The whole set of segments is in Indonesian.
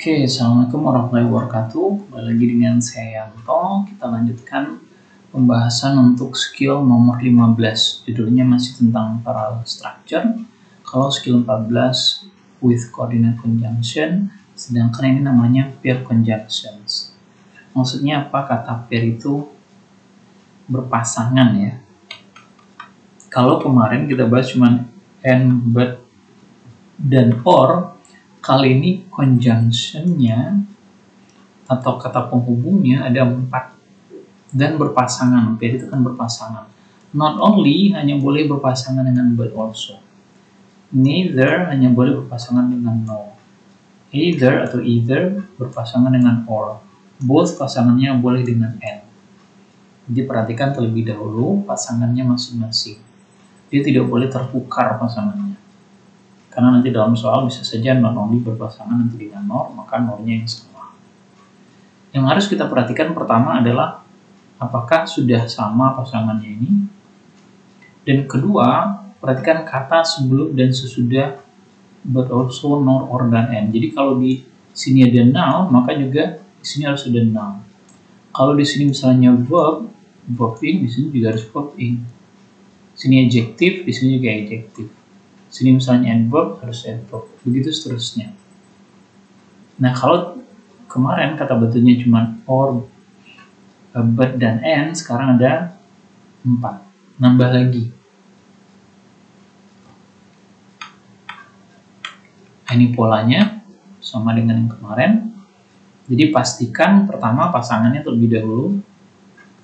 Oke, Assalamualaikum warahmatullahi wabarakatuh. Kembali lagi dengan saya Yanto. Kita lanjutkan pembahasan untuk skill nomor 15. Judulnya masih tentang parallel structure. Kalau skill 14 with coordinate conjunction, sedangkan ini namanya pair conjunctions. Maksudnya apa kata pair itu? Berpasangan ya. Kalau kemarin kita bahas cuma and, but, dan or, kali ini conjunction-nya atau kata penghubungnya ada 4 dan berpasangan. Pair itu kan berpasangan. Not only hanya boleh berpasangan dengan but also. Neither hanya boleh berpasangan dengan no. Either atau either berpasangan dengan or. Both pasangannya boleh dengan and. Jadi perhatikan terlebih dahulu pasangannya masing-masing. Dia tidak boleh tertukar pasangannya. Karena nanti dalam soal bisa saja not only berpasangan nanti dengan nor, maka nornya yang salah. Yang harus kita perhatikan pertama adalah apakah sudah sama pasangannya ini. Dan kedua, perhatikan kata sebelum dan sesudah but also nor, or, dan and. Jadi kalau di sini ada noun, maka juga di sini harus ada noun. Kalau di sini misalnya verb in, di sini juga harus verb in. Sini adjective, di sini juga adjective. Sini misalnya adverb, harus adverb. Begitu seterusnya. Nah, kalau kemarin kata betulnya cuma or, but, dan and, sekarang ada 4. Nambah lagi. Ini polanya, sama dengan yang kemarin. Jadi pastikan pertama pasangannya terlebih dahulu.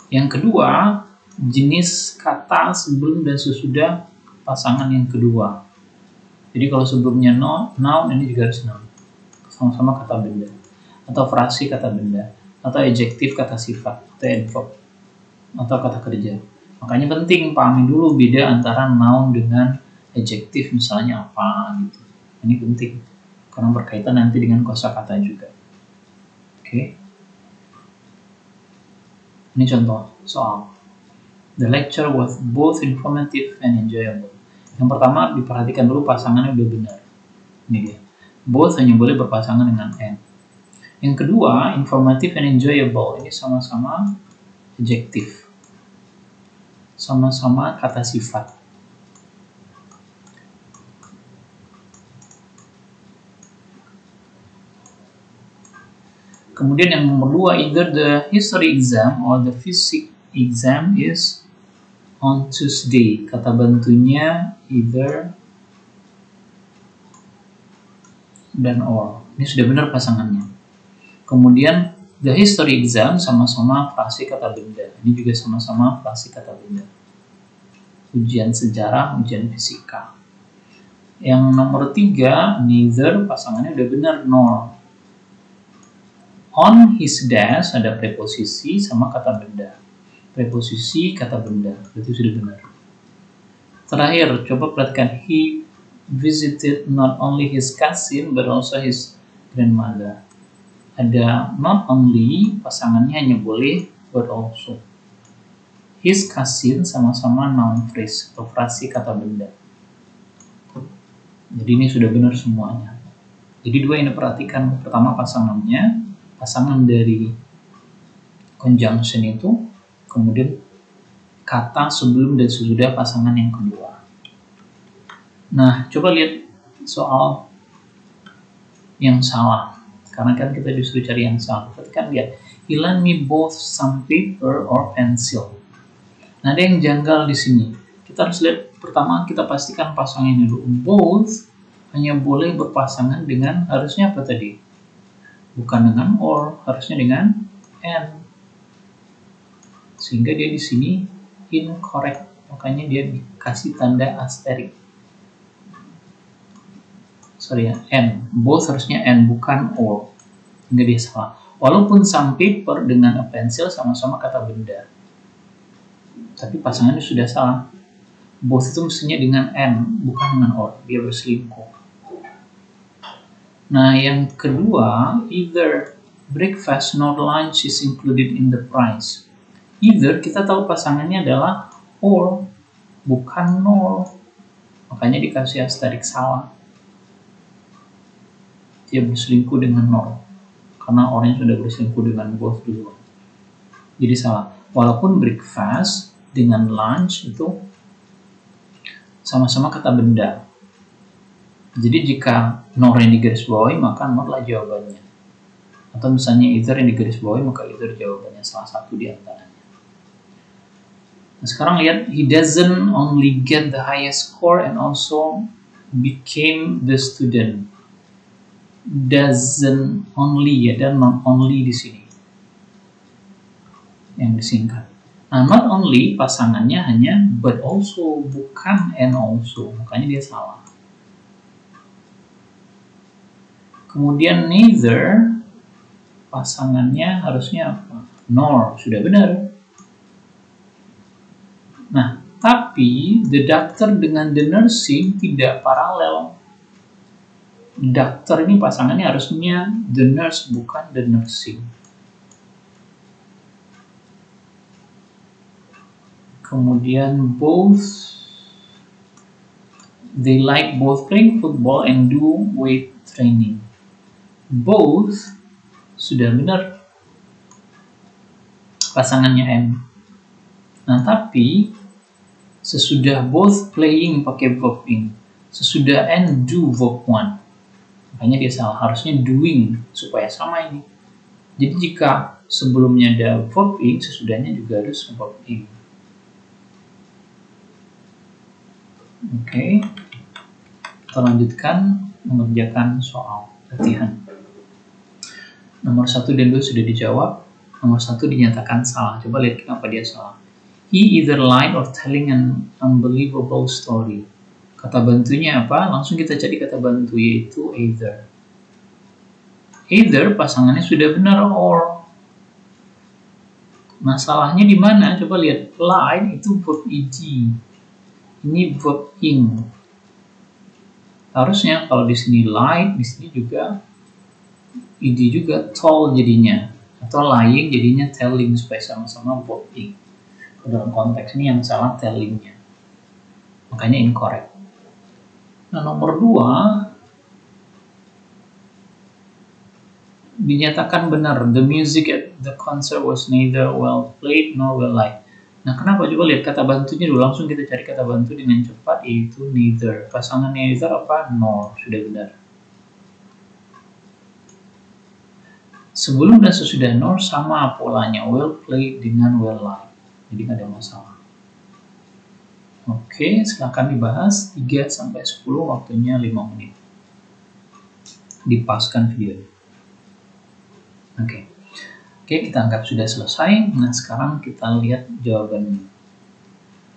Yang kedua, jenis kata sebelum dan sesudah pasangan yang kedua. Jadi kalau sebelumnya noun, ini juga harus noun. Sama-sama kata benda. Atau frasi kata benda. Atau adjektif kata sifat. Atau adverb. Atau kata kerja. Makanya penting pahami dulu beda antara noun dengan adjektif, misalnya apa gitu. Ini penting. Karena berkaitan nanti dengan kosakata juga. Oke. Ini contoh soal. The lecture was both informative and enjoyable. Yang pertama, diperhatikan dulu pasangannya udah benar. Ini dia. Both hanya boleh berpasangan dengan and. Yang kedua, informative and enjoyable. Ini sama-sama adjektif. Sama-sama kata sifat. Kemudian yang nomor 2, either the history exam or the physics exam is on Tuesday. Kata bantunya either dan or. Ini sudah benar pasangannya. Kemudian the history exam sama-sama frasi kata benda. Ini juga sama-sama frasi kata benda. Ujian sejarah, ujian fisika. Yang nomor 3, neither pasangannya udah benar, nor. On his desk ada preposisi sama kata benda. Preposisi kata benda, itu sudah benar. Terakhir, coba perhatikan, he visited not only his cousin but also his grandmother. Ada not only, pasangannya hanya boleh but also. His cousin sama-sama noun phrase atau frasi kata benda. Jadi ini sudah benar semuanya. Jadi 2 yang diperhatikan, pertama pasangannya, pasangan dari conjunction itu, kemudian kata sebelum dan sesudah pasangan yang kedua. Nah, coba lihat soal yang salah. Karena kan kita disuruh cari yang salah. Perhatikan lihat. He lent me both some paper or pencil. Nah, ada yang janggal di sini. Kita harus lihat, pertama kita pastikan pasangan ini dulu. Both hanya boleh berpasangan dengan, harusnya apa tadi? Bukan dengan or, harusnya dengan and. Sehingga dia di sini incorrect, makanya dia dikasih tanda asterik. Sorry ya, and. Both harusnya and, bukan or. Sehingga dia salah. Walaupun some paper dengan a pencil sama-sama kata benda. Tapi pasangannya sudah salah. Both itu mestinya dengan and, bukan dengan or. Dia berselingkuh. Nah, yang kedua, either breakfast nor lunch is included in the price. Either, kita tahu pasangannya adalah or, bukan nor. Makanya dikasih asterik salah. Dia berselingkuh dengan nor. karena orangnya sudah berselingkuh dengan both duluan. Jadi salah. Walaupun breakfast dengan lunch itu sama-sama kata benda. Jadi jika nor yang digarisbawahi maka nor lah jawabannya. Atau misalnya either yang digarisbawahi maka either jawabannya, salah satu di antaranya. Nah, sekarang lihat, he doesn't only get the highest score and also became the student. Doesn't only, ya, dan not only di sini yang disingkat. Nah, not only pasangannya hanya but also, bukan and also, makanya dia salah. Kemudian neither, pasangannya harusnya apa? Nor, sudah benar. Nah, tapi the doctor dengan the nursing tidak paralel. Doctor ini pasangannya harusnya the nurse, bukan the nursing. Kemudian both, they like both playing football and do weight training. Both sudah benar, pasangannya M. Nah, tapi sesudah both playing pakai verb ing, sesudah and do verb one, makanya dia salah, harusnya doing supaya sama ini. Jadi jika sebelumnya ada verb ing, sesudahnya juga harus verb ing. Oke, kita lanjutkan mengerjakan soal latihan. Nomor 1 dan 2 sudah dijawab. Nomor 1 dinyatakan salah. Coba lihat kenapa dia salah. He either lied or telling an unbelievable story. Kata bantunya apa? Langsung kita cari kata bantu, yaitu either. Either pasangannya sudah benar or. Masalahnya di mana? Coba lihat. Lie itu verb ing. Ini verb ing. Harusnya kalau di sini lie, di sini juga id juga told jadinya, atau lying jadinya telling, supaya sama-sama verb ing. Dalam konteks ini yang salah tellingnya, makanya incorrect. Nah, nomor 2 dinyatakan benar. The music at the concert was neither well played nor well liked. Nah, kenapa? Coba lihat kata bantunya dulu. Langsung kita cari kata bantu dengan cepat, yaitu neither. Pasangannya neither apa? Nor. Sudah benar. Sebelum dan sesudah nor sama polanya, well played dengan well liked. Jadi nggak ada masalah. Oke, silakan dibahas 3-10, waktunya 5 menit. Dipaskan video. Oke, kita anggap sudah selesai. Nah, sekarang kita lihat jawabannya.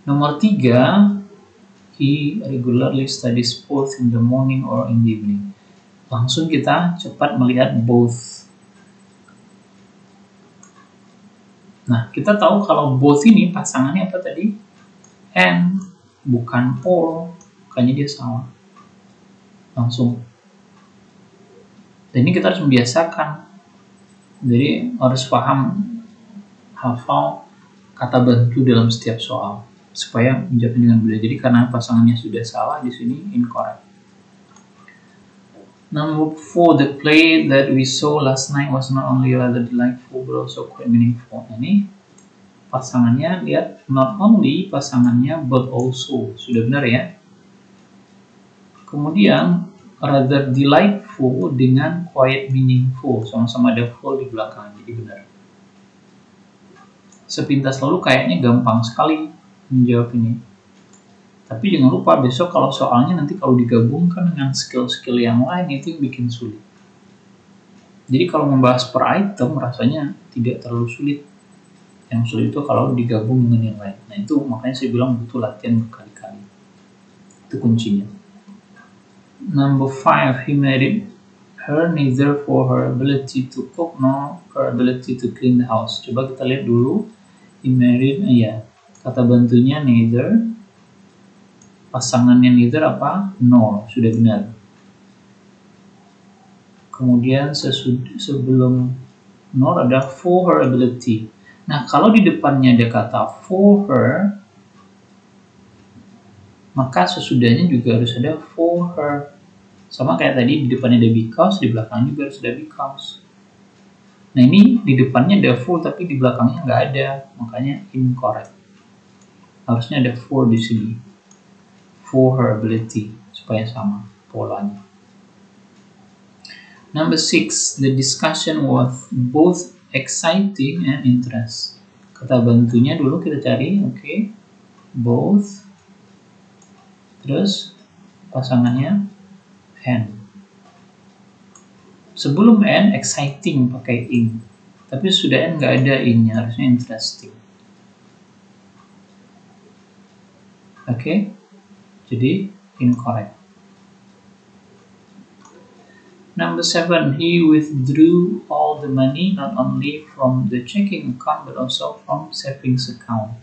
Nomor 3, he regularly studies both in the morning or in the evening. Langsung kita cepat melihat both. Nah, kita tahu kalau both ini pasangannya apa tadi? And, bukan or. Makanya dia salah. Langsung. Dan ini kita harus membiasakan. Jadi harus paham, hafal kata bantu dalam setiap soal supaya menjawab dengan benar. Jadi karena pasangannya sudah salah, di sini incorrect. Number 4, the play that we saw last night was not only rather delightful but also quite meaningful. Ini pasangannya, lihat, not only pasangannya but also, sudah benar ya. Kemudian rather delightful dengan quite meaningful, sama-sama ada full di belakang, jadi benar. Sepintas lalu kayaknya gampang sekali menjawab ini. Tapi jangan lupa besok kalau soalnya nanti kalau digabungkan dengan skill-skill yang lain itu yang bikin sulit. Jadi kalau membahas per item rasanya tidak terlalu sulit. Yang sulit itu kalau digabung dengan yang lain. Nah itu makanya saya bilang butuh latihan berkali-kali. Itu kuncinya. Number 5, he married her neither for her ability to cook nor her ability to clean the house. Coba kita lihat dulu. He married, kata bantunya neither. Pasangannya neither apa? Nor, sudah benar. Kemudian sebelum nor ada for her ability. Nah, kalau di depannya ada kata for her, maka sesudahnya juga harus ada for her. Sama kayak tadi, di depannya ada because, di belakangnya juga harus ada because. Nah ini di depannya ada for tapi di belakangnya nggak ada, makanya incorrect. Harusnya ada for di sini. For her ability, supaya sama polanya. Number 6, the discussion was both exciting and interest. Kata bantunya dulu kita cari, oke. Both. Terus pasangannya and. Sebelum and exciting pakai ing. Tapi sudah and nggak ada ing-nya, harusnya interesting. Oke. Jadi incorrect. Number 7, he withdrew all the money not only from the checking account but also from savings account.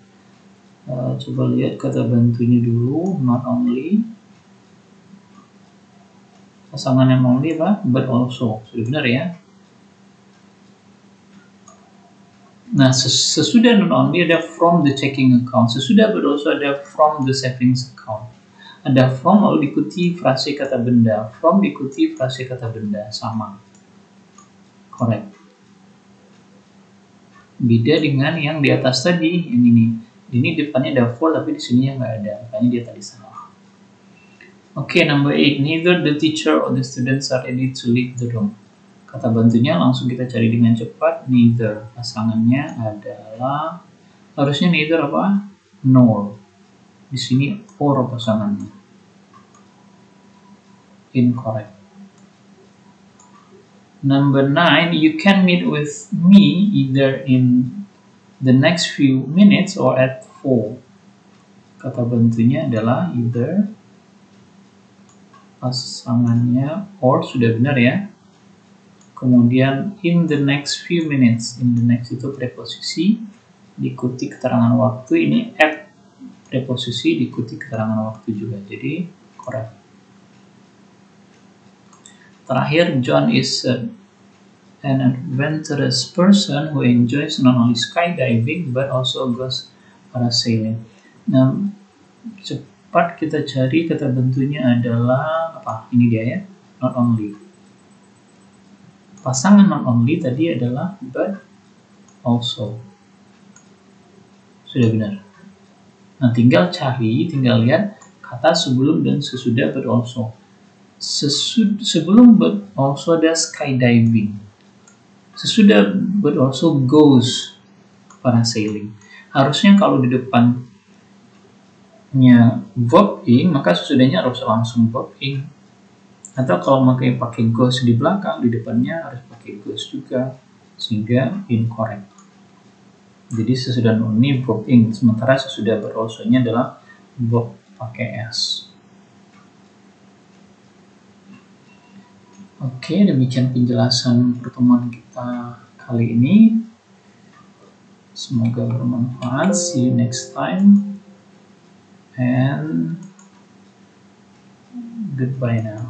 Coba lihat kata bantunya dulu, not only. Pasangan yang only apa? But also. Sudah benar ya? Nah, sesudah not only ada from the checking account. Sesudah but also ada from the savings account. Ada from lalu diikuti frase kata benda, from diikuti frase kata benda, sama. Correct. Beda dengan yang di atas tadi, yang ini. Ini depannya ada for tapi di sini nggak ada, makanya dia tadi salah. Oke, number 8. Neither the teacher or the students are ready to leave the room. Kata bantunya langsung kita cari dengan cepat. Neither. Pasangannya adalah, harusnya neither apa? Nor. Di sini or pasangannya. Incorrect. Number 9, you can meet with me either in the next few minutes or at 4. Kata bantunya adalah either. Pasangannya or sudah benar ya. Kemudian in the next few minutes. In the next itu preposisi diikuti keterangan waktu. Ini at preposisi diikuti keterangan waktu juga. Jadi correct. Terakhir, John is an adventurous person who enjoys not only skydiving but also goes parasailing. Nah, cepat kita cari kata bantunya adalah apa? Ini dia ya, not only. Pasangan not only tadi adalah but also. Sudah benar. Nah, tinggal cari, tinggal lihat kata sebelum dan sesudah but also. Sebelum but also ada skydiving. Sesudah but also goes parasailing. Harusnya kalau di depannya verb ing, maka sesudahnya harus langsung verb ing. Atau kalau pakai goes di belakang, di depannya harus pakai goes juga, sehingga incorrect. Jadi sesudah ini verb ing, sementara sesudah but also-nya adalah verb pakai s. Oke, demikian penjelasan pertemuan kita kali ini. Semoga bermanfaat. See you next time. And goodbye now.